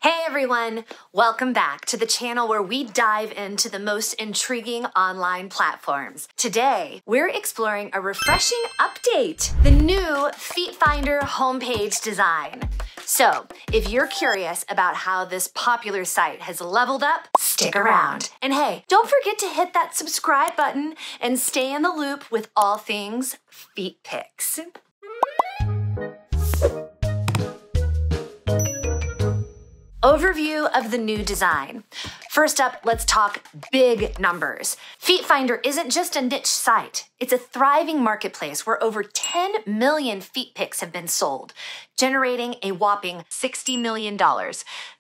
Hey everyone, welcome back to the channel where we dive into the most intriguing online platforms. Today, we're exploring a refreshing update, the new FeetFinder homepage design. So, if you're curious about how this popular site has leveled up, stick around. And hey, don't forget to hit that subscribe button and stay in the loop with all things feet pics. Overview of the new design. First up, let's talk big numbers. FeetFinder isn't just a niche site. It's a thriving marketplace where over 10 million feet pics have been sold, generating a whopping $60 million.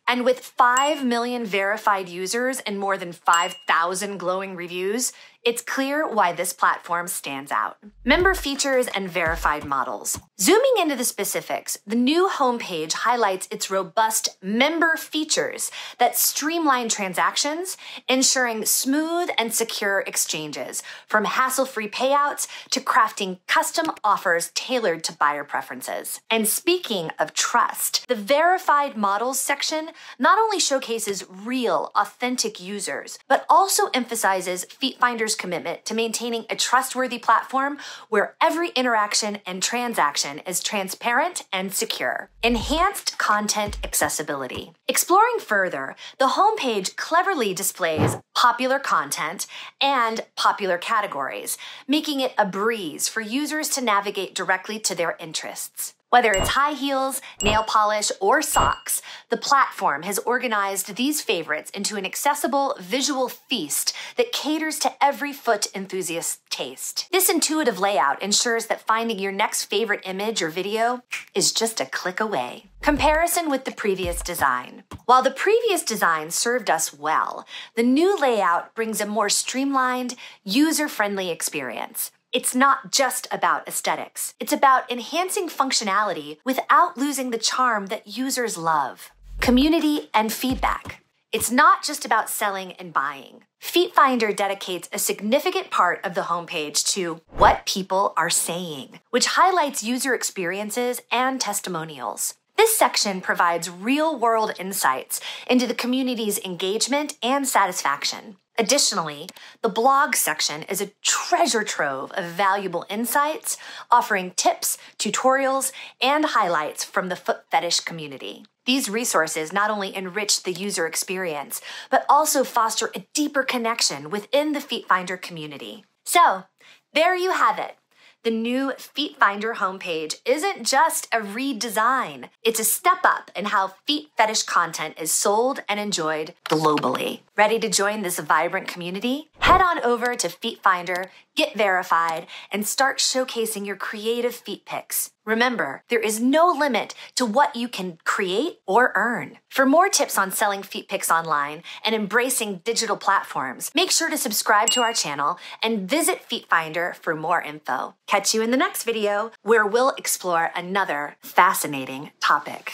And with 5 million verified users and more than 5,000 glowing reviews, it's clear why this platform stands out. Member features and verified models. Zooming into the specifics, the new homepage highlights its robust member features that streamline transactions, ensuring smooth and secure exchanges, from hassle-free payouts to crafting custom offers tailored to buyer preferences. And speaking of trust, the verified models section not only showcases real, authentic users, but also emphasizes FeetFinder's commitment to maintaining a trustworthy platform where every interaction and transaction is transparent and secure. Enhanced content accessibility. Exploring further, the homepage cleverly displays popular content and popular categories, making it a breeze for users to navigate directly to their interests. Whether it's high heels, nail polish, or socks, the platform has organized these favorites into an accessible visual feast that caters to every foot enthusiast's taste. This intuitive layout ensures that finding your next favorite image or video is just a click away. Comparison with the previous design. While the previous design served us well, the new layout brings a more streamlined, user-friendly experience. It's not just about aesthetics. It's about enhancing functionality without losing the charm that users love. Community and feedback. It's not just about selling and buying. FeetFinder dedicates a significant part of the homepage to what people are saying, which highlights user experiences and testimonials. This section provides real-world insights into the community's engagement and satisfaction. Additionally, the blog section is a treasure trove of valuable insights, offering tips, tutorials, and highlights from the foot fetish community. These resources not only enrich the user experience, but also foster a deeper connection within the FeetFinder community. So, there you have it. The new FeetFinder homepage isn't just a redesign. It's a step up in how feet fetish content is sold and enjoyed globally. Ready to join this vibrant community? Head on over to FeetFinder, get verified, and start showcasing your creative feet pics. Remember, there is no limit to what you can create or earn. For more tips on selling feet pics online and embracing digital platforms, make sure to subscribe to our channel and visit FeetFinder for more info. Catch you in the next video where we'll explore another fascinating topic.